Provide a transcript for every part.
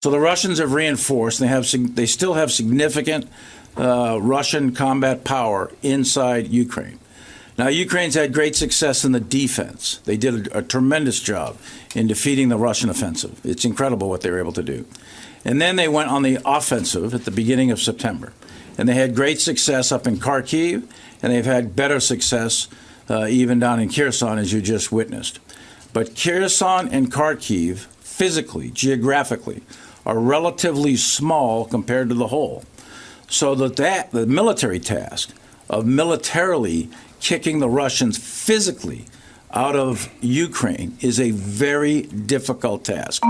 So the Russians have reinforced. They still have significant Russian combat power inside Ukraine. Now, Ukraine's had great success in the defense. They did a tremendous job in defeating the Russian offensive. It's incredible what they were able to do. And then they went on the offensive at the beginning of September. And they had great success up in Kharkiv, and they've had better success even down in Kherson, as you just witnessed. But Kherson and Kharkiv, physically, geographically, are relatively small compared to the whole. So that the military task of militarily kicking the Russians physically out of Ukraine is a very difficult task.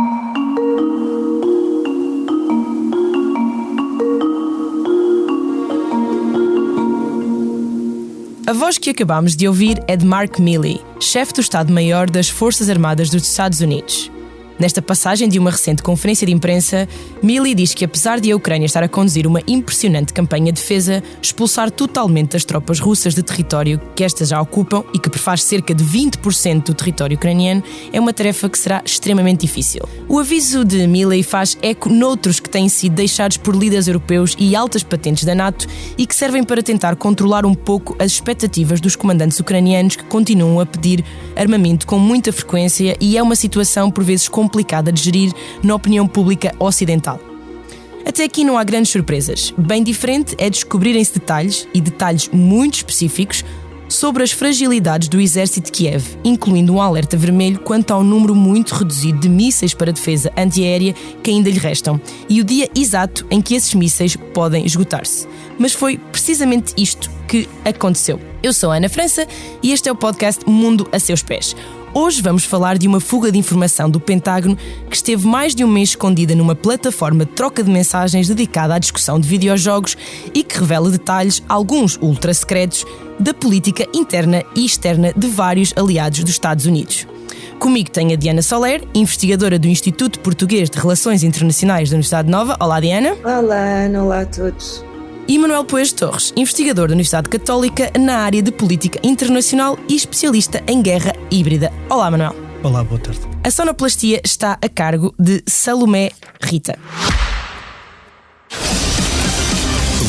A voz que acabamos de ouvir é de Mark Milley, chefe do Estado-Maior das Forças Armadas dos Estados Unidos. Nesta passagem de uma recente conferência de imprensa, Milley diz que, apesar de a Ucrânia estar a conduzir uma impressionante campanha de defesa, expulsar totalmente as tropas russas de território que estas já ocupam e que prefaz cerca de 20% do território ucraniano é uma tarefa que será extremamente difícil. O aviso de Milley faz eco noutros que têm sido deixados por líderes europeus e altas patentes da NATO e que servem para tentar controlar um pouco as expectativas dos comandantes ucranianos que continuam a pedir armamento com muita frequência e é uma situação por vezes complicada de gerir na opinião pública ocidental. Até aqui não há grandes surpresas. Bem diferente é descobrirem-se detalhes, e detalhes muito específicos, sobre as fragilidades do exército de Kiev, incluindo um alerta vermelho quanto ao número muito reduzido de mísseis para defesa antiaérea que ainda lhe restam, e o dia exato em que esses mísseis podem esgotar-se. Mas foi precisamente isto que aconteceu. Eu sou a Ana França e este é o podcast Mundo a Seus Pés. Hoje vamos falar de uma fuga de informação do Pentágono que esteve mais de um mês escondida numa plataforma de troca de mensagens dedicada à discussão de videojogos e que revela detalhes, alguns ultra secretos, da política interna e externa de vários aliados dos Estados Unidos. Comigo tenho a Diana Soler, investigadora do Instituto Português de Relações Internacionais da Universidade Nova. Olá, Diana. Olá, Ana. Olá a todos. E Manuel Poes Torres, investigador da Universidade Católica na área de política internacional e especialista em guerra híbrida. Olá, Manuel. Olá, boa tarde. A sonoplastia está a cargo de Salomé Rita.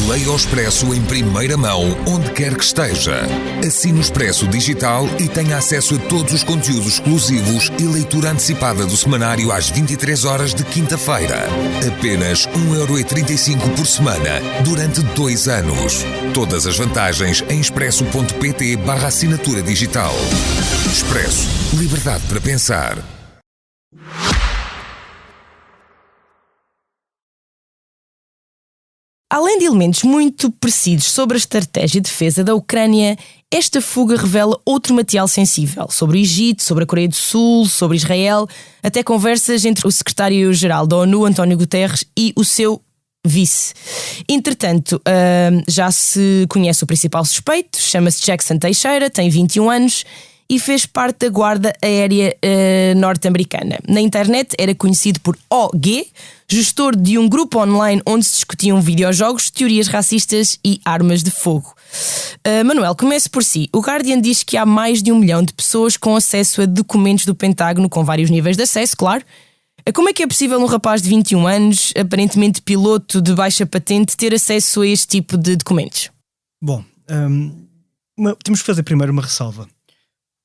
Leia o Expresso em primeira mão, onde quer que esteja. Assine o Expresso Digital e tenha acesso a todos os conteúdos exclusivos e leitura antecipada do semanário às 23 horas de quinta-feira. Apenas 1,35€ por semana, durante 2 anos. Todas as vantagens em expresso.pt/assinatura digital. Expresso. Liberdade para pensar. Além de elementos muito precisos sobre a estratégia de defesa da Ucrânia, esta fuga revela outro material sensível sobre o Egito, sobre a Coreia do Sul, sobre Israel, até conversas entre o secretário-geral da ONU, António Guterres, e o seu vice. Entretanto, já se conhece o principal suspeito, chama-se Jackson Teixeira, tem 21 anos e fez parte da Guarda Aérea norte-americana. Na internet era conhecido por OG, gestor de um grupo online onde se discutiam videojogos, teorias racistas e armas de fogo. Manuel, comece por si. O Guardian diz que há mais de 1 milhão de pessoas com acesso a documentos do Pentágono, com vários níveis de acesso, claro. Como é que é possível um rapaz de 21 anos, aparentemente piloto de baixa patente, ter acesso a este tipo de documentos? Bom, temos que fazer primeiro uma ressalva.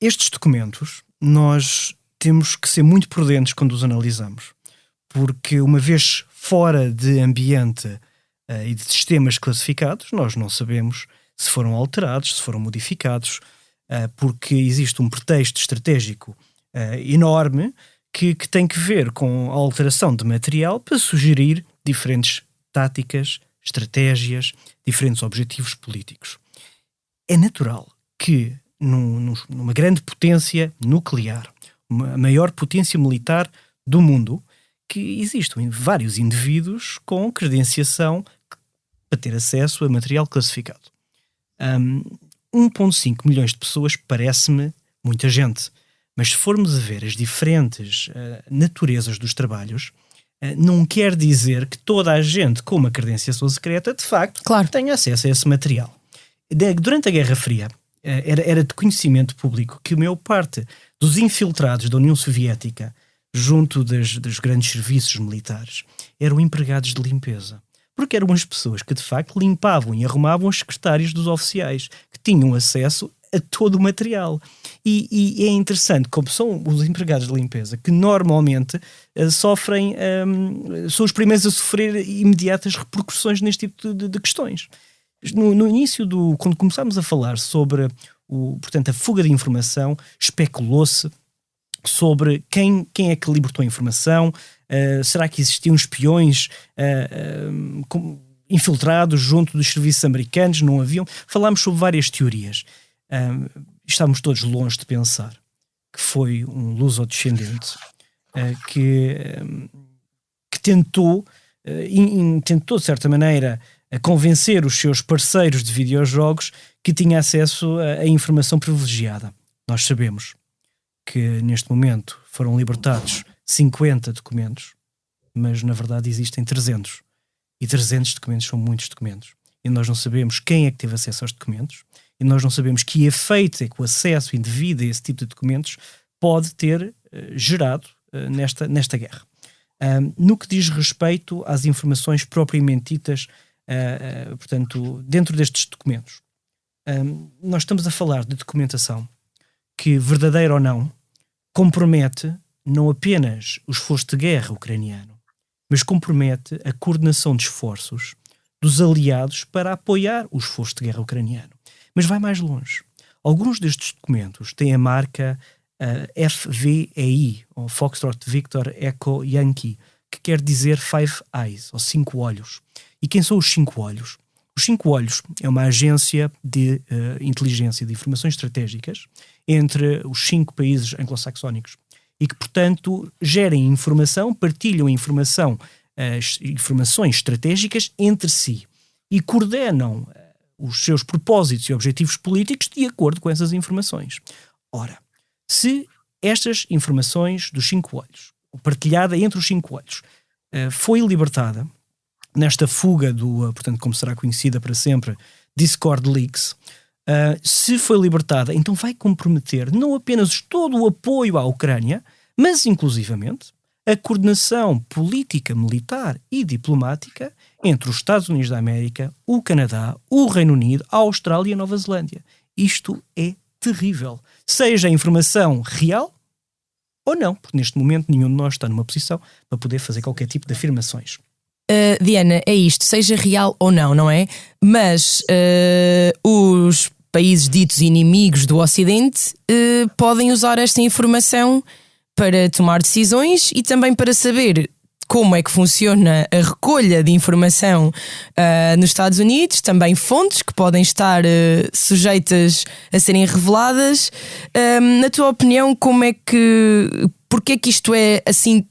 Estes documentos, nós temos que ser muito prudentes quando os analisamos, porque uma vez fora de ambiente e de sistemas classificados, nós não sabemos se foram alterados, se foram modificados, porque existe um pretexto estratégico enorme que tem que ver com a alteração de material para sugerir diferentes táticas, estratégias, diferentes objetivos políticos. É natural que numa grande potência nuclear, a maior potência militar do mundo, que existam vários indivíduos com credenciação para ter acesso a material classificado. 1,5 milhões de pessoas parece-me muita gente, mas se formos a ver as diferentes naturezas dos trabalhos, não quer dizer que toda a gente com uma credenciação secreta, de facto, tenha acesso a esse material. Durante a Guerra Fria, era de conhecimento público que a maior parte dos infiltrados da União Soviética junto dos grandes serviços militares eram empregados de limpeza. Porque eram as pessoas que de facto limpavam e arrumavam os secretários dos oficiais, que tinham acesso a todo o material. E é interessante como são os empregados de limpeza que normalmente sofrem, são os primeiros a sofrer imediatas repercussões neste tipo de questões. No início, quando começámos a falar sobre portanto, a fuga de informação, especulou-se sobre quem é que libertou a informação. Será que existiam espiões infiltrados junto dos serviços americanos? Não haviam? Falámos sobre várias teorias. Estávamos todos longe de pensar que foi um luso-descendente que tentou, de certa maneira, convencer os seus parceiros de videojogos que tinha acesso a informação privilegiada. Nós sabemos que neste momento foram libertados 50 documentos, mas na verdade existem 300. E 300 documentos são muitos documentos. E nós não sabemos quem é que teve acesso aos documentos, e nós não sabemos que efeito é que o acesso indevido a esse tipo de documentos pode ter gerado nesta guerra. No que diz respeito às informações propriamente ditas, portanto, dentro destes documentos, nós estamos a falar de documentação que, verdadeira ou não, compromete não apenas o esforço de guerra ucraniano, mas compromete a coordenação de esforços dos aliados para apoiar o esforço de guerra ucraniano. Mas vai mais longe. Alguns destes documentos têm a marca FVEI, ou Foxtrot Victor Echo Yankee, que quer dizer Five Eyes, ou 5 olhos. E quem são os 5 olhos? Os 5 olhos é uma agência de inteligência de informações estratégicas entre os 5 países anglo-saxónicos e que, portanto, gerem informação, partilham informações estratégicas entre si e coordenam os seus propósitos e objetivos políticos de acordo com essas informações. Ora, se estas informações dos 5 olhos, partilhada entre os 5 olhos, foi libertada nesta fuga portanto, como será conhecida para sempre, Discord Leaks, se foi libertada, então vai comprometer não apenas todo o apoio à Ucrânia, mas inclusivamente a coordenação política, militar e diplomática entre os Estados Unidos da América, o Canadá, o Reino Unido, a Austrália e a Nova Zelândia. Isto é terrível. Seja a informação real ou não, porque neste momento nenhum de nós está numa posição para poder fazer qualquer tipo de afirmações. Diana, é isto, seja real ou não, não é? Mas os países ditos inimigos do Ocidente podem usar esta informação para tomar decisões e também para saber como é que funciona a recolha de informação nos Estados Unidos, também fontes que podem estar sujeitas a serem reveladas. Na tua opinião, porque é que isto é assim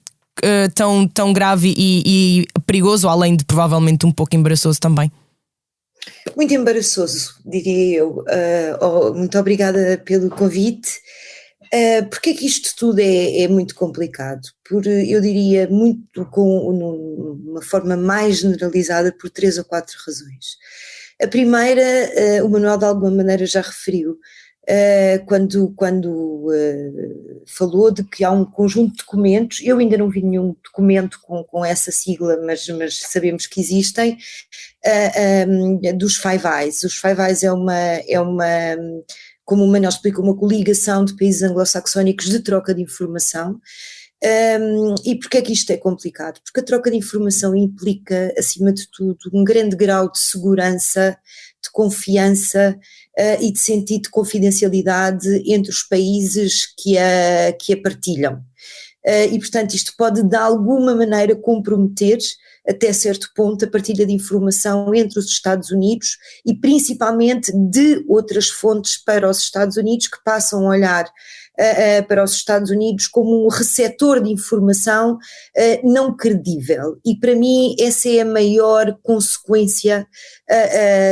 tão grave e perigoso, além de provavelmente um pouco embaraçoso também? Muito embaraçoso, diria eu. Muito obrigada pelo convite. Porque é que isto tudo é muito complicado? Eu diria muito uma forma mais generalizada por 3 ou 4 razões. A primeira, o Manuel de alguma maneira já referiu, quando falou de que há um conjunto de documentos. Eu ainda não vi nenhum documento com essa sigla, mas sabemos que existem, dos Five Eyes. Os Five Eyes é uma como o Manuel explica, uma coligação de países anglo-saxónicos de troca de informação. E porquê é que isto é complicado? Porque a troca de informação implica, acima de tudo, um grande grau de segurança, de confiança e de sentido de confidencialidade entre os países que a partilham. E, portanto, isto pode de alguma maneira comprometer, até certo ponto, a partilha de informação entre os Estados Unidos e principalmente de outras fontes para os Estados Unidos, que passam a olhar para os Estados Unidos como um receptor de informação não credível. E para mim essa é a maior consequência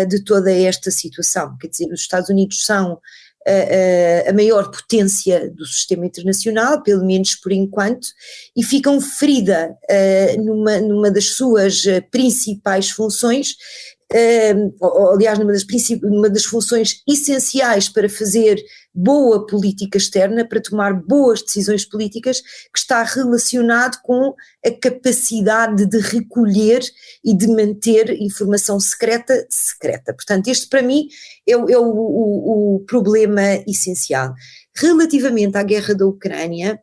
de toda esta situação. Quer dizer, os Estados Unidos são a maior potência do sistema internacional, pelo menos por enquanto, e ficam ferida numa das suas principais funções, aliás, numa das funções essenciais para fazer boa política externa, para tomar boas decisões políticas, que está relacionado com a capacidade de recolher e de manter informação secreta. Portanto, este para mim é o problema essencial. Relativamente à guerra da Ucrânia,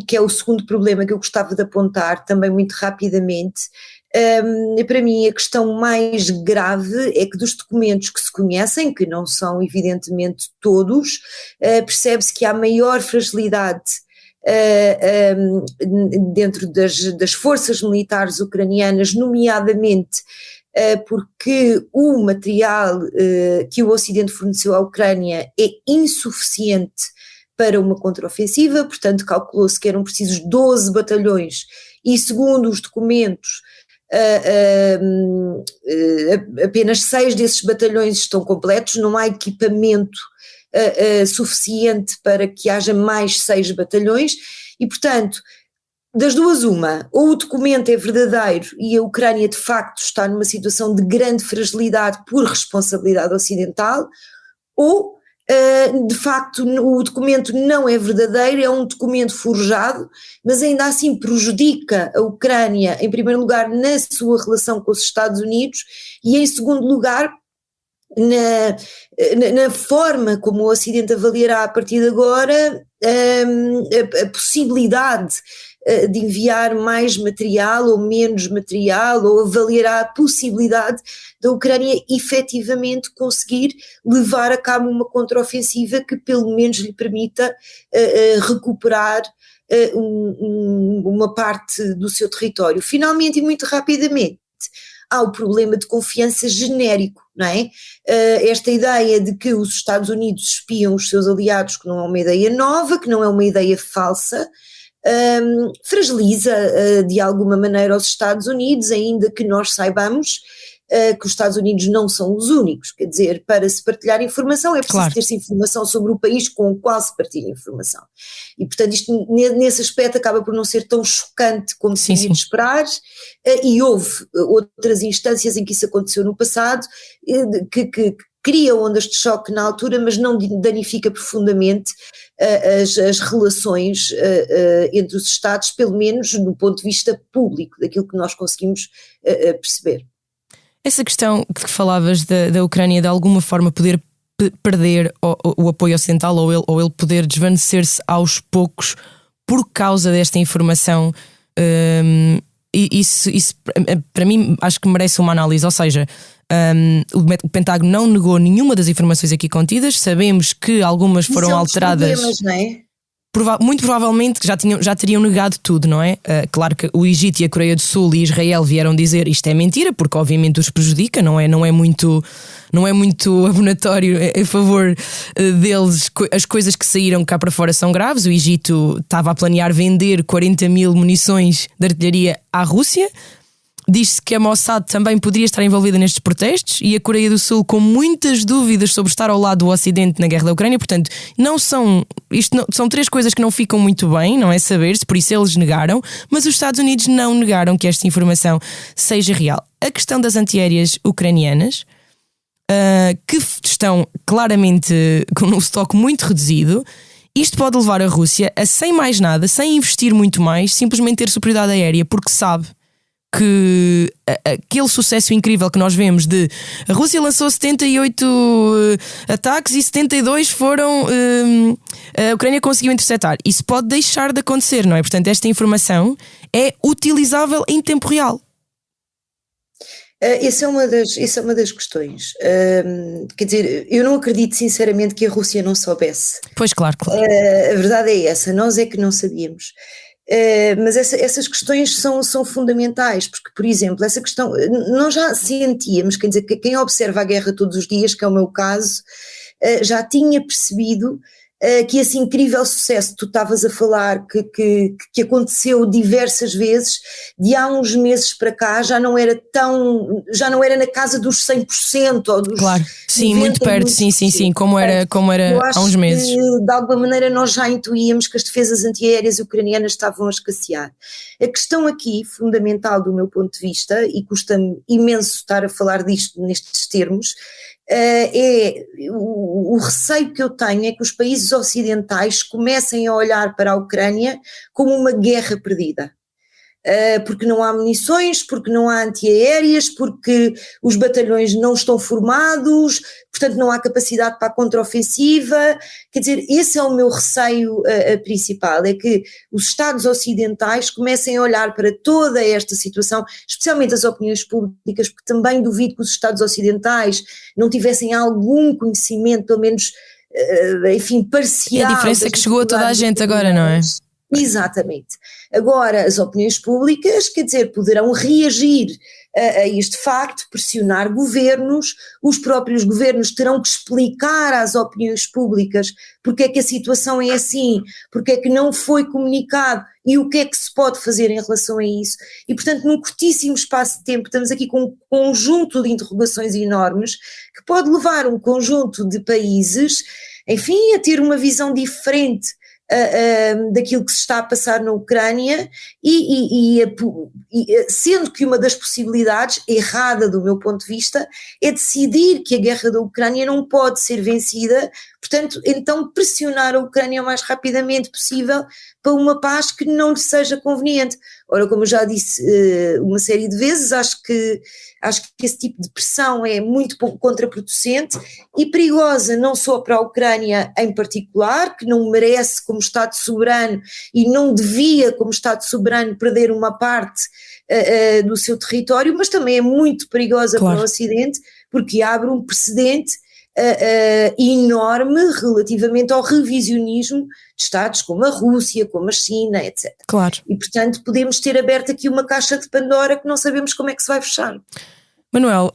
que é o segundo problema que eu gostava de apontar também muito rapidamente, para mim a questão mais grave é que dos documentos que se conhecem, que não são evidentemente todos, percebe-se que há maior fragilidade dentro das forças militares ucranianas, nomeadamente porque o material que o Ocidente forneceu à Ucrânia é insuficiente para uma contraofensiva, portanto calculou-se que eram precisos 12 batalhões e, segundo os documentos, apenas 6 desses batalhões estão completos, não há equipamento suficiente para que haja mais 6 batalhões e, portanto, das duas uma, ou o documento é verdadeiro e a Ucrânia de facto está numa situação de grande fragilidade por responsabilidade ocidental, ou de facto o documento não é verdadeiro, é um documento forjado, mas ainda assim prejudica a Ucrânia, em primeiro lugar na sua relação com os Estados Unidos e em segundo lugar na forma como o Ocidente avaliará a partir de agora a possibilidade de enviar mais material ou menos material, ou avaliará a possibilidade da Ucrânia efetivamente conseguir levar a cabo uma contraofensiva que pelo menos lhe permita recuperar uma parte do seu território. Finalmente e muito rapidamente, há o problema de confiança genérico, não é? Esta ideia de que os Estados Unidos espiam os seus aliados, que não é uma ideia nova, que não é uma ideia falsa, fragiliza de alguma maneira os Estados Unidos, ainda que nós saibamos que os Estados Unidos não são os únicos, quer dizer, para se partilhar informação é preciso ter-se informação sobre o país com o qual se partilha informação. E portanto isto nesse aspecto acaba por não ser tão chocante como se devia esperar, e houve outras instâncias em que isso aconteceu no passado, que cria ondas de choque na altura, mas não danifica profundamente as relações entre os Estados, pelo menos do ponto de vista público, daquilo que nós conseguimos perceber. Essa questão que falavas da Ucrânia de alguma forma poder perder o apoio ocidental ou ele poder desvanecer-se aos poucos por causa desta informação, isso para mim acho que merece uma análise, ou seja, o Pentágono não negou nenhuma das informações aqui contidas, sabemos que algumas foram alteradas. Problemas, não é? Muito provavelmente já teriam negado tudo, não é? Claro que o Egito e a Coreia do Sul e Israel vieram dizer isto é mentira, porque obviamente os prejudica, não é muito abonatório a favor deles. As coisas que saíram cá para fora são graves. O Egito estava a planear vender 40.000 munições de artilharia à Rússia. Diz-se que a Mossad também poderia estar envolvida nestes protestos e a Coreia do Sul com muitas dúvidas sobre estar ao lado do Ocidente na guerra da Ucrânia. Portanto, são 3 coisas que não ficam muito bem, não é saber-se, por isso eles negaram, mas os Estados Unidos não negaram que esta informação seja real. A questão das antiaéreas ucranianas, que estão claramente com um estoque muito reduzido, isto pode levar a Rússia a, sem mais nada, sem investir muito mais, simplesmente ter superioridade aérea, porque sabe que aquele sucesso incrível que nós vemos de a Rússia lançou 78 ataques e 72 foram a Ucrânia conseguiu interceptar, isso pode deixar de acontecer, não é? Portanto, esta informação é utilizável em tempo real. Essa é uma das questões. Quer dizer, eu não acredito sinceramente que a Rússia não soubesse. Pois, claro. A verdade é essa, nós é que não sabíamos. Mas essas questões são fundamentais, porque, por exemplo, essa questão, nós já sentíamos, quer dizer, que quem observa a guerra todos os dias, que é o meu caso, já tinha percebido que esse incrível sucesso que tu estavas a falar, que aconteceu diversas vezes, de há uns meses para cá já não era na casa dos 100% ou dos... Claro, sim, muito perto, sim, como era há uns meses. Que, de alguma maneira nós já intuíamos que as defesas antiaéreas ucranianas estavam a escassear. A questão aqui, fundamental do meu ponto de vista, e custa-me imenso estar a falar disto nestes termos, o receio que eu tenho é que os países ocidentais comecem a olhar para a Ucrânia como uma guerra perdida. Porque não há munições, porque não há antiaéreas, porque os batalhões não estão formados, portanto não há capacidade para a contraofensiva. Quer dizer, esse é o meu receio principal, é que os Estados ocidentais comecem a olhar para toda esta situação, especialmente as opiniões públicas, porque também duvido que os Estados ocidentais não tivessem algum conhecimento, pelo menos, enfim, parcial. E a diferença é que chegou a toda a gente agora, não é? Exatamente. Agora, as opiniões públicas, quer dizer, poderão reagir a este facto, pressionar governos, os próprios governos terão que explicar às opiniões públicas porque é que a situação é assim, porque é que não foi comunicado e o que é que se pode fazer em relação a isso. E, portanto, num curtíssimo espaço de tempo, estamos aqui com um conjunto de interrogações enormes que pode levar um conjunto de países, enfim, a ter uma visão diferente daquilo que se está a passar na Ucrânia e sendo que uma das possibilidades, errada do meu ponto de vista, é decidir que a guerra da Ucrânia não pode ser vencida, portanto, então pressionar a Ucrânia o mais rapidamente possível para uma paz que não lhe seja conveniente. Ora, como eu já disse uma série de vezes, acho que esse tipo de pressão é muito pouco contraproducente e perigosa não só para a Ucrânia em particular, que não merece como Estado soberano e não devia como Estado soberano perder uma parte do seu território, mas também é muito perigosa para o Ocidente, porque abre um precedente enorme relativamente ao revisionismo de Estados como a Rússia, como a China, etc. Claro. E, portanto, podemos ter aberto aqui uma caixa de Pandora que não sabemos como é que se vai fechar. Manuel,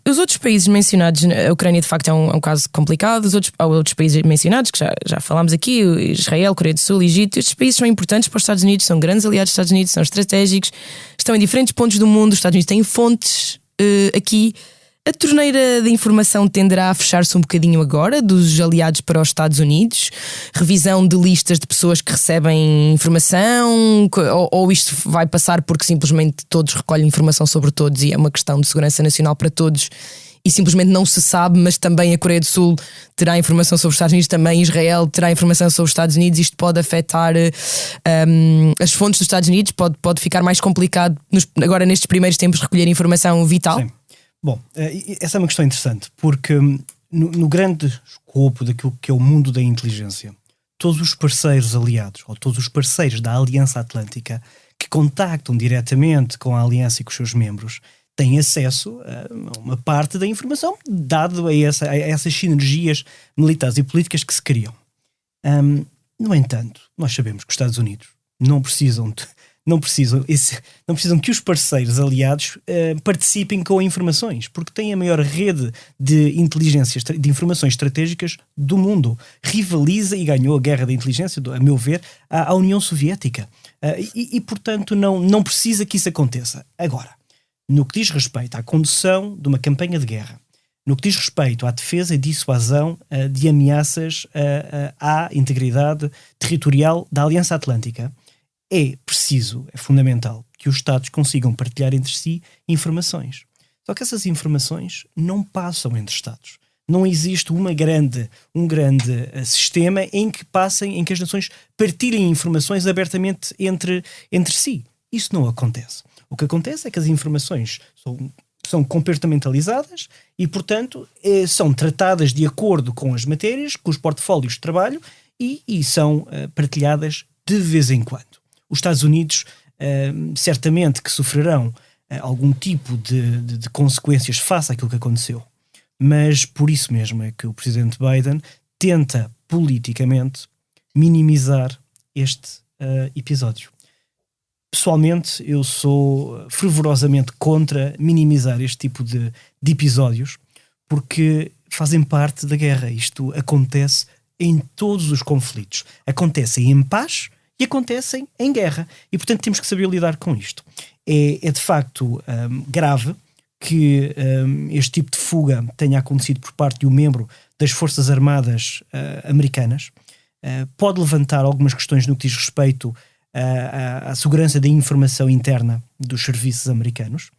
os outros países mencionados, a Ucrânia de facto é um caso complicado, há outros países mencionados que já falámos aqui, Israel, Coreia do Sul, Egito. Estes países são importantes para os Estados Unidos, são grandes aliados dos Estados Unidos, são estratégicos, estão em diferentes pontos do mundo, os Estados Unidos têm fontes aqui. A torneira de informação tenderá a fechar-se um bocadinho agora, dos aliados para os Estados Unidos? Revisão de listas de pessoas que recebem informação? Ou isto vai passar porque simplesmente todos recolhem informação sobre todos e é uma questão de segurança nacional para todos e simplesmente não se sabe, mas também a Coreia do Sul terá informação sobre os Estados Unidos, também Israel terá informação sobre os Estados Unidos, isto pode afetar as fontes dos Estados Unidos, pode ficar mais complicado agora nestes primeiros tempos recolher informação vital? Sim. Bom, essa é uma questão interessante, porque no grande escopo daquilo que é o mundo da inteligência, todos os parceiros aliados, ou todos os parceiros da Aliança Atlântica, que contactam diretamente com a Aliança e com os seus membros, têm acesso a uma parte da informação, dado a essas sinergias militares e políticas que se criam. No entanto, nós sabemos que os Estados Unidos não precisam que os parceiros aliados participem com informações, porque têm a maior rede de inteligência, de informações estratégicas do mundo. Rivaliza e ganhou a guerra da inteligência, a meu ver, à União Soviética. E portanto, não precisa que isso aconteça. Agora, no que diz respeito à condução de uma campanha de guerra, no que diz respeito à defesa e dissuasão de ameaças à integridade territorial da Aliança Atlântica, é fundamental que os Estados consigam partilhar entre si informações. Só que essas informações não passam entre Estados. Não existe um grande sistema em que as nações partilhem informações abertamente entre si. Isso não acontece. O que acontece é que as informações são compartimentalizadas e, portanto, são tratadas de acordo com as matérias, com os portfólios de trabalho e são partilhadas de vez em quando. Os Estados Unidos certamente que sofrerão algum tipo de consequências face àquilo que aconteceu, mas por isso mesmo é que o presidente Biden tenta politicamente minimizar este episódio. Pessoalmente, eu sou fervorosamente contra minimizar este tipo de episódios, porque fazem parte da guerra. Isto acontece em todos os conflitos. Acontecem em paz e acontecem em guerra. E, portanto, temos que saber lidar com isto. É de facto grave que este tipo de fuga tenha acontecido por parte de um membro das Forças Armadas americanas. Pode levantar algumas questões no que diz respeito à segurança da informação interna dos serviços americanos.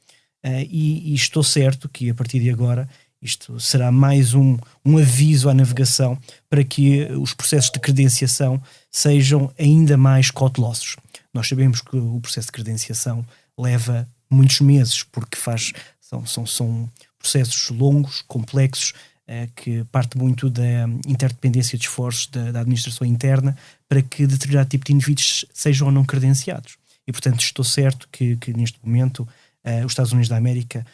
E estou certo que, a partir de agora, Isto será mais um aviso à navegação para que os processos de credenciação sejam ainda mais cautelosos. Nós sabemos que o processo de credenciação leva muitos meses, porque são processos longos, complexos, que parte muito da interdependência de esforços da administração interna para que determinado tipo de indivíduos sejam ou não credenciados. E, portanto, estou certo que neste momento os Estados Unidos da América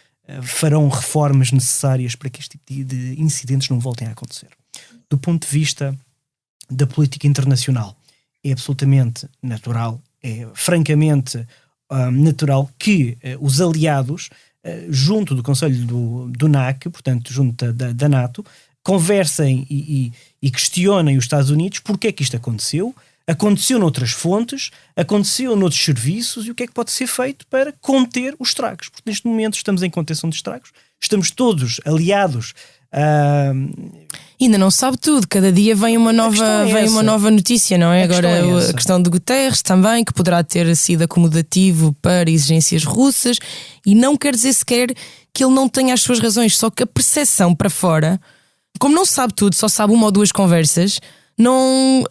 farão reformas necessárias para que este tipo de incidentes não voltem a acontecer. Do ponto de vista da política internacional, é absolutamente natural, é francamente natural que os aliados, junto do Conselho do NAC, portanto, junto da NATO, conversem e questionem os Estados Unidos porque é que isto aconteceu noutras fontes, aconteceu noutros serviços e o que é que pode ser feito para conter os estragos. Porque neste momento estamos em contenção de estragos, estamos todos aliados. Ainda não sabe tudo, cada dia vem uma nova notícia, não é? Agora a questão de Guterres também, que poderá ter sido acomodativo para exigências russas, e não quer dizer sequer que ele não tenha as suas razões, só que a percepção para fora, como não sabe tudo, só sabe uma ou duas conversas, não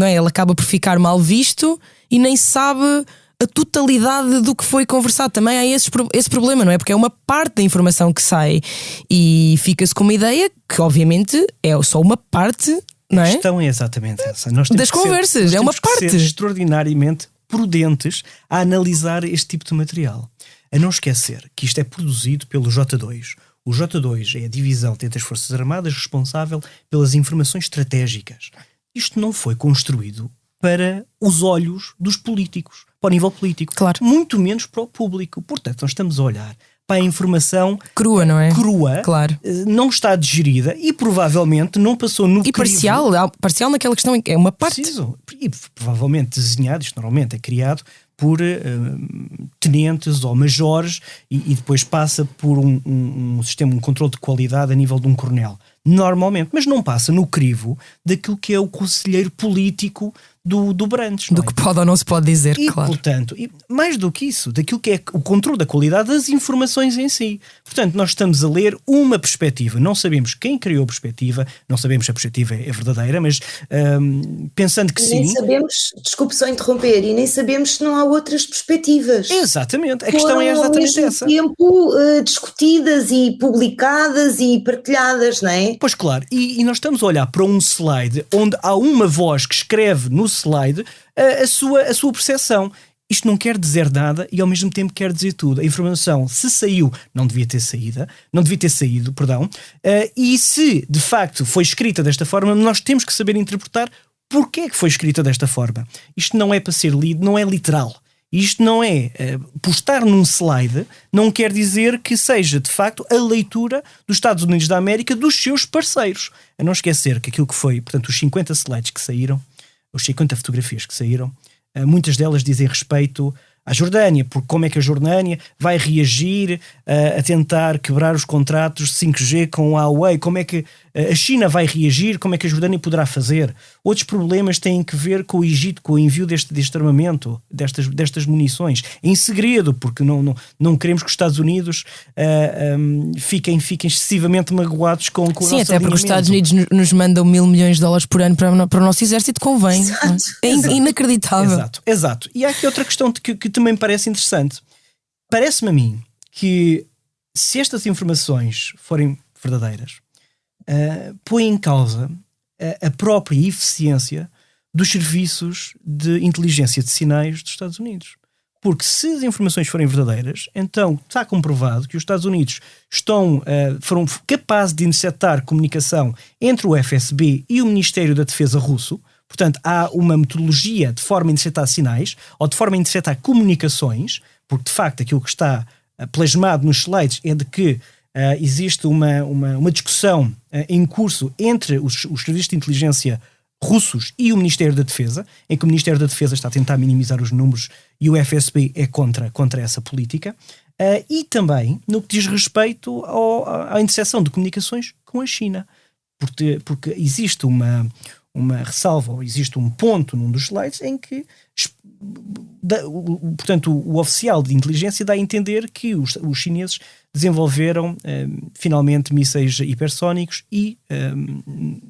é? Ele acaba por ficar mal visto e nem sabe a totalidade do que foi conversado. Também há esse problema, não é? Porque é uma parte da informação que sai e fica-se com uma ideia que obviamente é só uma parte, não é? A questão é exatamente essa. Nós temos das conversas, é uma parte. Ser extraordinariamente prudentes a analisar este tipo de material. A não esquecer que isto é produzido pelo J2. O J2 é a divisão dentro das Forças Armadas responsável pelas informações estratégicas. Isto não foi construído para os olhos dos políticos, para o nível político. Claro. Muito menos para o público. Portanto, nós estamos a olhar para a informação crua, não é? Crua, claro. Não está digerida e provavelmente não passou no crivo. E parcial naquela questão, é uma parte. Preciso. E provavelmente desenhado, isto normalmente é criado por tenentes ou majores e depois passa por um sistema, um controle de qualidade a nível de um coronel. Normalmente, mas não passa no crivo daquilo que é o conselheiro político do Brandes. Do que pode ou não se pode dizer, e, claro. Portanto, mais do que isso, daquilo que é o controle da qualidade das informações em si. Portanto, nós estamos a ler uma perspectiva. Não sabemos quem criou a perspectiva, não sabemos se a perspectiva é verdadeira, mas pensando que sim... Nem sabemos, desculpe só interromper, e nem sabemos se não há outras perspectivas. Exatamente, a questão é exatamente essa. Ao mesmo tempo discutidas e publicadas e partilhadas, não é? Pois claro, e nós estamos a olhar para um slide onde há uma voz que escreve no slide a sua percepção. Isto não quer dizer nada e ao mesmo tempo quer dizer tudo. A informação, se saiu, não devia ter saído, perdão, e se de facto foi escrita desta forma, nós temos que saber interpretar porque é que foi escrita desta forma. Isto não é para ser lido, não é literal. Isto não é postar num slide, não quer dizer que seja de facto a leitura dos Estados Unidos da América dos seus parceiros. A não esquecer que aquilo que foi, portanto, os 50 slides que saíram, os 50 fotografias que saíram, muitas delas dizem respeito à Jordânia, porque como é que a Jordânia vai reagir a tentar quebrar os contratos 5G com a Huawei, como é que a China vai reagir, como é que a Jordânia poderá fazer. Outros problemas têm que ver com o Egito, com o envio deste armamento, destas munições, em segredo, porque não queremos que os Estados Unidos fiquem excessivamente magoados com o nosso Sim, até porque os alinhamento. Estados Unidos nos mandam $1.000 milhões por ano para o nosso exército, convém. Exato. É inacreditável. Exato. E há aqui outra questão que também me parece interessante. Parece-me a mim que se estas informações forem verdadeiras, põe em causa a própria eficiência dos serviços de inteligência de sinais dos Estados Unidos. Porque se as informações forem verdadeiras, então está comprovado que os Estados Unidos foram capazes de interceptar comunicação entre o FSB e o Ministério da Defesa russo. Portanto, há uma metodologia de forma a interceptar sinais ou de forma a interceptar comunicações, porque de facto aquilo que está plasmado nos slides é de que existe uma discussão em curso entre os serviços de inteligência russos e o Ministério da Defesa, em que o Ministério da Defesa está a tentar minimizar os números e o FSB é contra essa política, e também no que diz respeito à interseção de comunicações com a China, porque existe uma ressalva, ou existe um ponto num dos slides em que portanto, o oficial de inteligência dá a entender que os chineses desenvolveram finalmente mísseis hipersónicos e,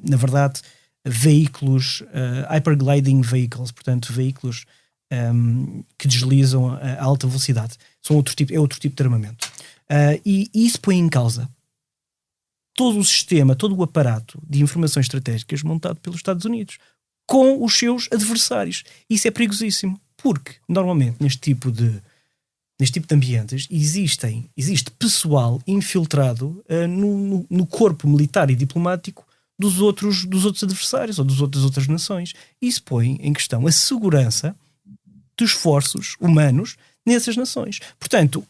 na verdade, veículos, hypergliding vehicles, portanto, veículos que deslizam a alta velocidade. É outro tipo de armamento. E isso põe em causa todo o sistema, todo o aparato de informações estratégicas montado pelos Estados Unidos com os seus adversários. Isso é perigosíssimo, porque normalmente neste tipo de ambientes existe pessoal infiltrado no corpo militar e diplomático dos outros adversários ou das outras nações. Isso põe em questão a segurança dos esforços humanos nessas nações. Portanto,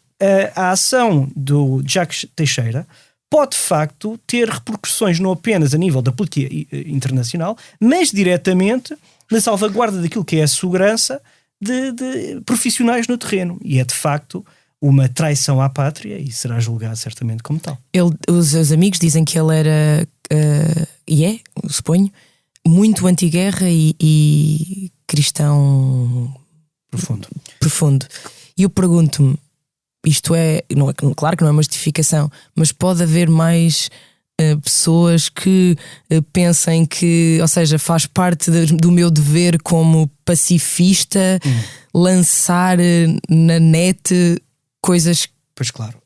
a ação do Jacques Teixeira pode de facto ter repercussões não apenas a nível da política internacional, mas diretamente na salvaguarda daquilo que é a segurança de profissionais no terreno. E é de facto uma traição à pátria e será julgado certamente como tal. Os amigos dizem que ele era, suponho, muito anti-guerra e cristão profundo. E eu pergunto-me, isto não é, claro que não é uma justificação, mas pode haver mais pessoas que pensem que, ou seja, faz parte do meu dever como pacifista lançar na net coisas. Pois claro.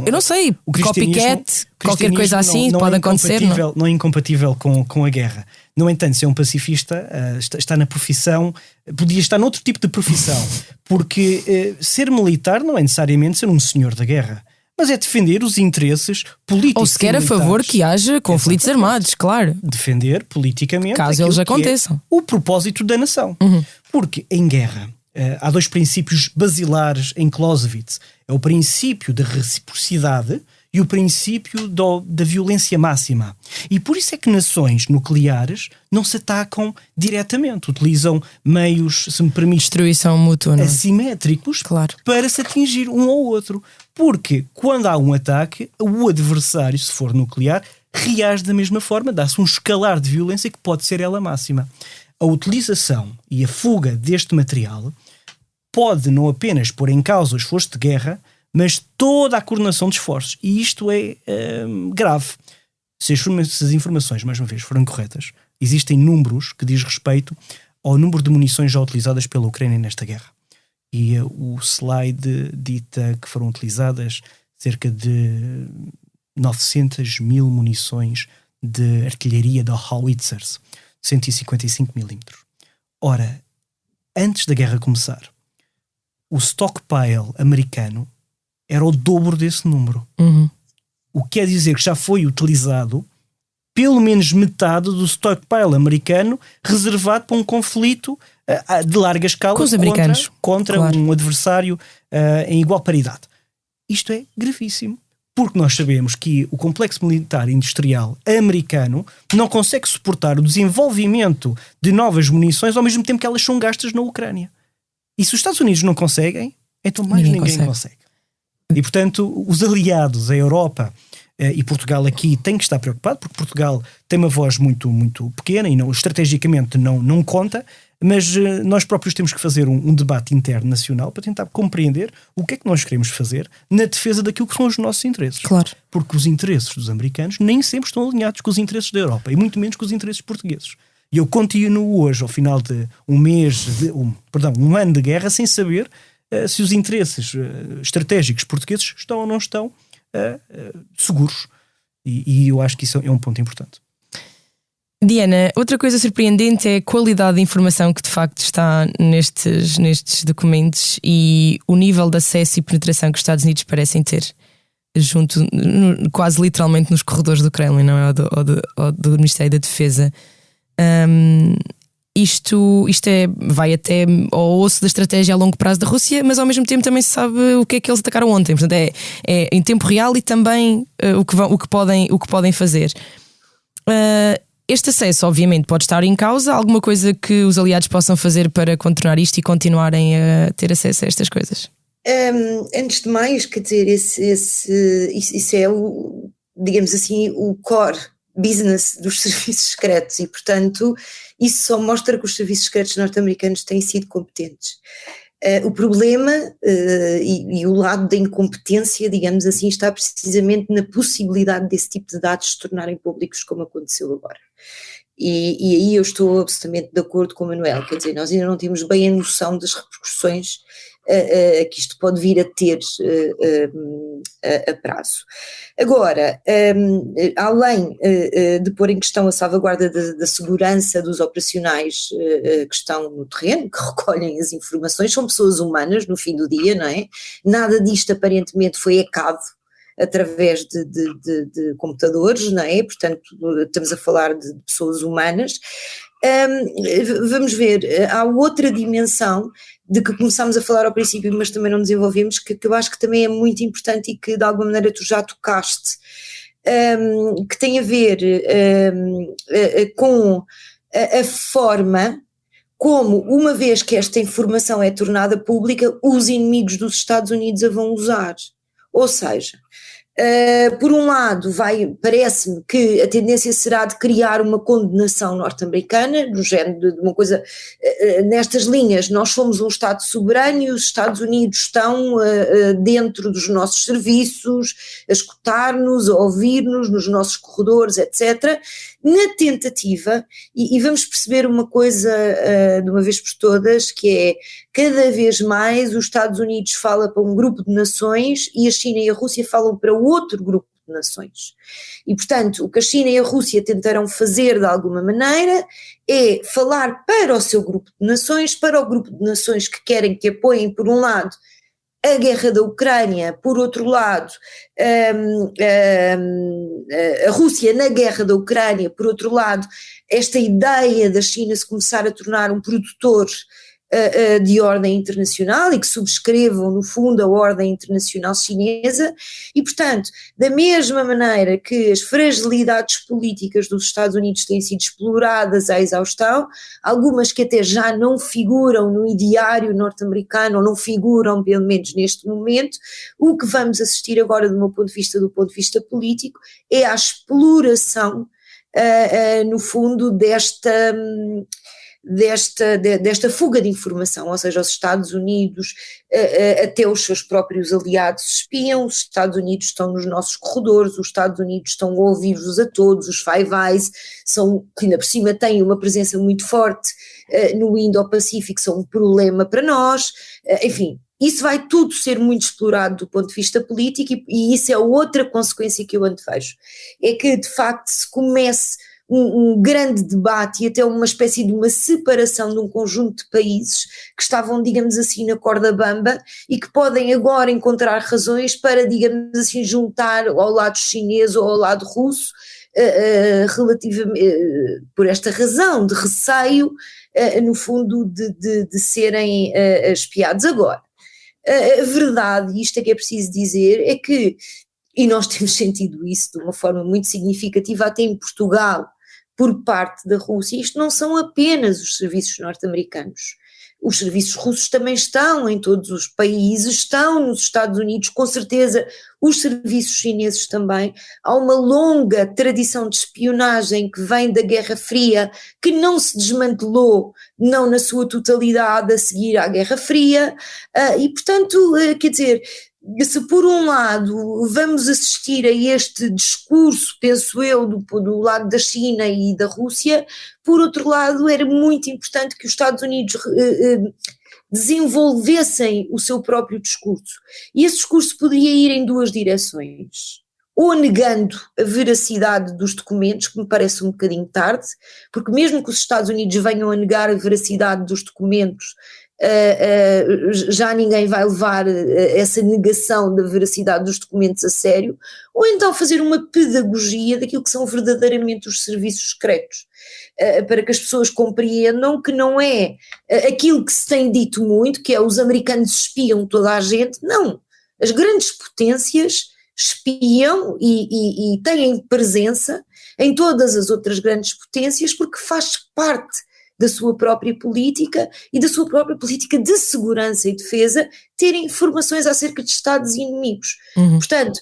Eu não sei, copycat, qualquer coisa assim pode acontecer. Não é incompatível com a guerra. No entanto, se é um pacifista, está na profissão, podia estar noutro tipo de profissão, porque ser militar não é necessariamente ser um senhor da guerra, mas é defender os interesses políticos. Ou sequer a favor que haja conflitos armados, claro. Defender politicamente, caso eles aconteçam, o propósito da nação. Porque em guerra há dois princípios basilares em Clausewitz. É o princípio da reciprocidade e o princípio da violência máxima. E por isso é que nações nucleares não se atacam diretamente. Utilizam meios, se me permite, destruição mútua, assimétricos, claro, para se atingir um ao outro. Porque quando há um ataque, o adversário, se for nuclear, reage da mesma forma, dá-se um escalar de violência que pode ser ela máxima. A utilização e a fuga deste material pode não apenas pôr em causa o esforço de guerra, mas toda a coordenação de esforços. E isto é grave. Se as informações, mais uma vez, forem corretas, existem números que diz respeito ao número de munições já utilizadas pela Ucrânia nesta guerra. E o slide dita que foram utilizadas cerca de 900 mil munições de artilharia da Howitzers, 155mm. Ora, antes da guerra começar, o stockpile americano era o dobro desse número. O que quer dizer que já foi utilizado pelo menos metade do stockpile americano reservado para um conflito de larga escala contra claro, um adversário em igual paridade. Isto é gravíssimo, porque nós sabemos que o complexo militar industrial americano não consegue suportar o desenvolvimento de novas munições ao mesmo tempo que elas são gastas na Ucrânia. E se os Estados Unidos não conseguem, então mais ninguém consegue. E portanto, os aliados, a Europa e Portugal aqui têm que estar preocupados, porque Portugal tem uma voz muito, muito pequena e estrategicamente não conta, mas nós próprios temos que fazer um debate interno nacional para tentar compreender o que é que nós queremos fazer na defesa daquilo que são os nossos interesses. Claro. Porque os interesses dos americanos nem sempre estão alinhados com os interesses da Europa e muito menos com os interesses portugueses. E eu continuo hoje, ao final de um ano de guerra, sem saber se os interesses estratégicos portugueses estão ou não estão seguros. E eu acho que isso é um ponto importante. Diana, outra coisa surpreendente é a qualidade de informação que de facto está nestes documentos e o nível de acesso e penetração que os Estados Unidos parecem ter junto, quase literalmente nos corredores do Kremlin, não é? Ou do Ministério da Defesa. Isto vai até ao osso da estratégia a longo prazo da Rússia, mas ao mesmo tempo também se sabe o que é que eles atacaram ontem. Portanto, é em tempo real e também o que podem fazer. Este acesso, obviamente, pode estar em causa. Alguma coisa que os aliados possam fazer para contornar isto e continuarem a ter acesso a estas coisas? Antes de mais, quer dizer, isso é digamos assim, o core business dos serviços secretos e, portanto, isso só mostra que os serviços secretos norte-americanos têm sido competentes. O problema e o lado da incompetência, digamos assim, está precisamente na possibilidade desse tipo de dados se tornarem públicos, como aconteceu agora. E aí eu estou absolutamente de acordo com o Manuel, quer dizer, nós ainda não temos bem a noção das repercussões que isto pode vir a ter a prazo. Agora, além de pôr em questão a salvaguarda da segurança dos operacionais que estão no terreno, que recolhem as informações, são pessoas humanas no fim do dia, não é? Nada disto aparentemente foi hackado através de computadores, não é? Portanto, estamos a falar de pessoas humanas. Vamos ver, há outra dimensão de que começámos a falar ao princípio, mas também não desenvolvemos, que eu acho que também é muito importante e que de alguma maneira tu já tocaste, que tem a ver com a forma como, uma vez que esta informação é tornada pública, os inimigos dos Estados Unidos a vão usar. Ou seja, por um lado, parece-me que a tendência será de criar uma condenação norte-americana, do género de uma coisa, nestas linhas, nós somos um Estado soberano e os Estados Unidos estão dentro dos nossos serviços, a escutar-nos, a ouvir-nos nos nossos corredores, etc., na tentativa, e vamos perceber uma coisa de uma vez por todas, que é, cada vez mais os Estados Unidos falam para um grupo de nações e a China e a Rússia falam para outro grupo de nações. E, portanto, o que a China e a Rússia tentarão fazer de alguma maneira é falar para o seu grupo de nações, para o grupo de nações que querem que apoiem, por um lado, a guerra da Ucrânia, por outro lado, a Rússia na guerra da Ucrânia, por outro lado, esta ideia da China se começar a tornar um produtor de ordem internacional e que subscrevam, no fundo, a ordem internacional chinesa e, portanto, da mesma maneira que as fragilidades políticas dos Estados Unidos têm sido exploradas à exaustão, algumas que até já não figuram no ideário norte-americano, ou não figuram, pelo menos neste momento, o que vamos assistir agora, do ponto de vista político, é a exploração, no fundo, desta fuga de informação, ou seja, os Estados Unidos, até os seus próprios aliados espiam, os Estados Unidos estão nos nossos corredores, os Estados Unidos estão a ouvir-vos a todos, os Five Eyes, que ainda por cima têm uma presença muito forte no Indo-Pacífico, são um problema para nós, enfim. Isso vai tudo ser muito explorado do ponto de vista político e isso é outra consequência que eu antevejo, é que de facto se comece um grande debate e até uma espécie de uma separação de um conjunto de países que estavam, digamos assim, na corda bamba e que podem agora encontrar razões para, digamos assim, juntar ao lado chinês ou ao lado russo, relativamente, por esta razão de receio, no fundo, de serem espiados. Agora, a verdade, e isto é que é preciso dizer, é que, e nós temos sentido isso de uma forma muito significativa até em Portugal, por parte da Rússia, isto não são apenas os serviços norte-americanos. Os serviços russos também estão em todos os países, estão nos Estados Unidos, com certeza os serviços chineses também. Há uma longa tradição de espionagem que vem da Guerra Fria, que não se desmantelou, não na sua totalidade, a seguir à Guerra Fria, e portanto, quer dizer, se por um lado vamos assistir a este discurso, penso eu, do lado da China e da Rússia, por outro lado era muito importante que os Estados Unidos desenvolvessem o seu próprio discurso, e esse discurso poderia ir em duas direções, ou negando a veracidade dos documentos, que me parece um bocadinho tarde, porque mesmo que os Estados Unidos venham a negar a veracidade dos documentos, já ninguém vai levar essa negação da veracidade dos documentos a sério, ou então fazer uma pedagogia daquilo que são verdadeiramente os serviços secretos, para que as pessoas compreendam que não é aquilo que se tem dito muito, que é os americanos espiam toda a gente. Não, as grandes potências espiam e têm presença em todas as outras grandes potências porque faz parte da sua própria política e da sua própria política de segurança e defesa terem informações acerca de Estados inimigos. Portanto,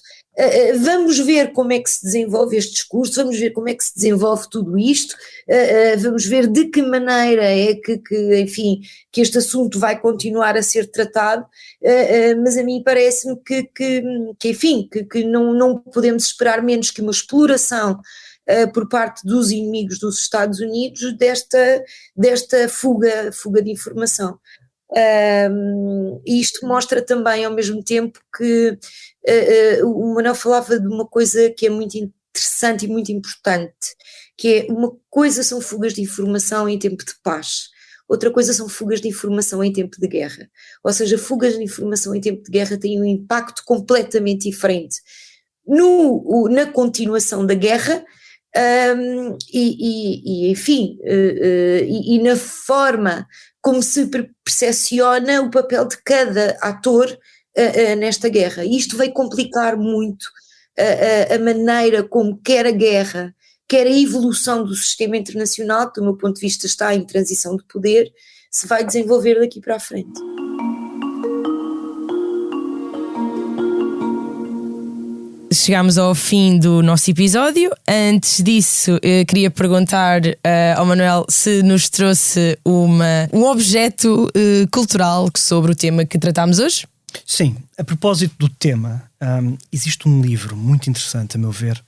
Vamos ver como é que se desenvolve este discurso, vamos ver como é que se desenvolve tudo isto, vamos ver de que maneira é enfim, que este assunto vai continuar a ser tratado, mas a mim parece-me enfim, que não podemos esperar menos que uma exploração por parte dos inimigos dos Estados Unidos desta fuga de informação. E isto mostra também ao mesmo tempo que o Manuel falava de uma coisa que é muito interessante e muito importante, que é uma coisa são fugas de informação em tempo de paz, outra coisa são fugas de informação em tempo de guerra, ou seja, fugas de informação em tempo de guerra têm um impacto completamente diferente na continuação da guerra, enfim, e na forma como se percepciona o papel de cada ator nesta guerra. Isto veio complicar muito a maneira como quer a guerra, quer a evolução do sistema internacional, que do meu ponto de vista está em transição de poder, se vai desenvolver daqui para a frente. Chegámos ao fim do nosso episódio. Antes disso, queria perguntar ao Manuel se nos trouxe um objeto cultural sobre o tema que tratámos hoje. Sim, a propósito do tema, existe um livro muito interessante, a meu ver,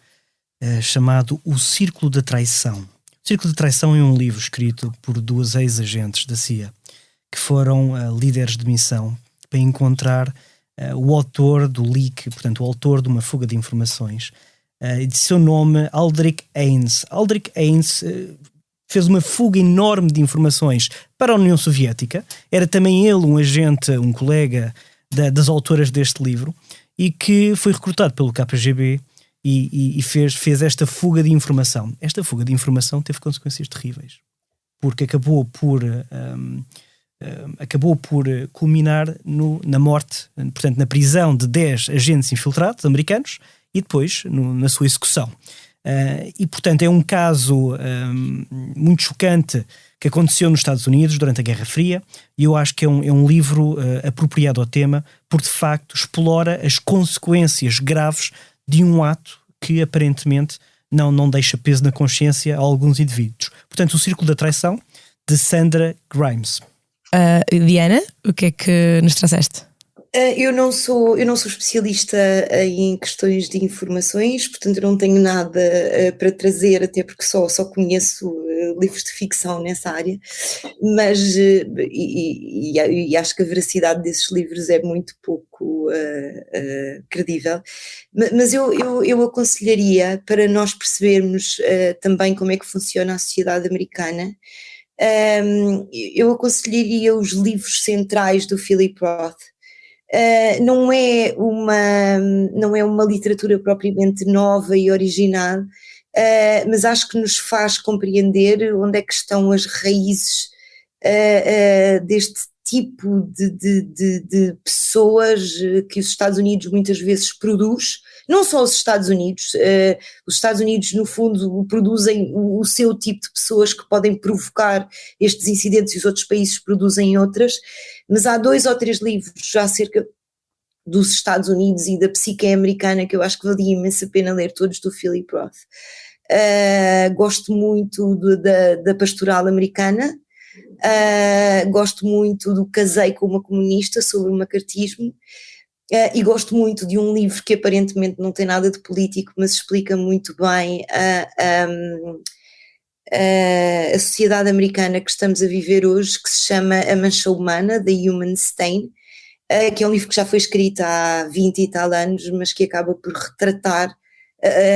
chamado O Círculo da Traição. O Círculo da Traição é um livro escrito por 2 ex-agentes da CIA que foram líderes de missão para encontrar o autor do leak, portanto o autor de uma fuga de informações, de seu nome Aldrich Ames. Aldrich Ames fez uma fuga enorme de informações para a União Soviética, era também ele um agente, um colega das autoras deste livro, e que foi recrutado pelo KGB e fez esta fuga de informação. Esta fuga de informação teve consequências terríveis, porque acabou por culminar na morte, portanto na prisão de 10 agentes infiltrados americanos e depois na sua execução. E portanto é um caso muito chocante que aconteceu nos Estados Unidos durante a Guerra Fria, e eu acho que é um livro apropriado ao tema, porque de facto explora as consequências graves de um ato que aparentemente não deixa peso na consciência a alguns indivíduos. Portanto, O Círculo da Traição, de Sandra Grimes. Diana, o que é que nos trouxeste? Eu não sou especialista em questões de informações, portanto eu não tenho nada para trazer, até porque só conheço livros de ficção nessa área, mas e acho que a veracidade desses livros é muito pouco credível, mas eu aconselharia, para nós percebermos também como é que funciona a sociedade americana, eu aconselharia os livros centrais do Philip Roth. Não é uma literatura propriamente nova e original, mas acho que nos faz compreender onde é que estão as raízes deste tipo de pessoas que os Estados Unidos muitas vezes produz. Não só os Estados Unidos no fundo produzem o seu tipo de pessoas que podem provocar estes incidentes, e os outros países produzem outras, mas há 2 ou 3 livros já acerca dos Estados Unidos e da psique americana que eu acho que valia imensa pena ler, todos do Philip Roth. Gosto muito da Pastoral Americana, gosto muito do Casei com uma Comunista, sobre o macartismo, e gosto muito de um livro que aparentemente não tem nada de político, mas explica muito bem a sociedade americana que estamos a viver hoje, que se chama A Mancha Humana, The Human Stain, que é um livro que já foi escrito há 20 e tal anos, mas que acaba por retratar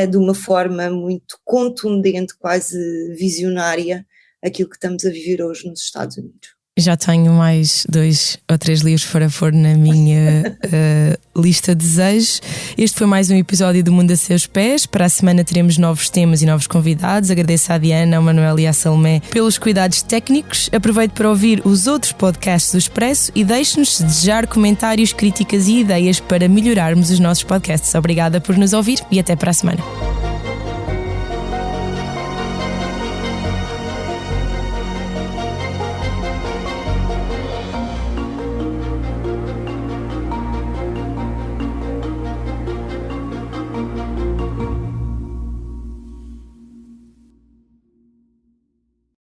de uma forma muito contundente, quase visionária, aquilo que estamos a viver hoje nos Estados Unidos. Já tenho mais 2 ou 3 livros para pôr na minha lista de desejos. Este foi mais um episódio do Mundo a Seus Pés. Para a semana teremos novos temas e novos convidados. Agradeço à Diana, ao Manuel e à Salomé pelos cuidados técnicos. Aproveito para ouvir os outros podcasts do Expresso e deixe-nos desejar comentários, críticas e ideias para melhorarmos os nossos podcasts. Obrigada por nos ouvir e até para a semana.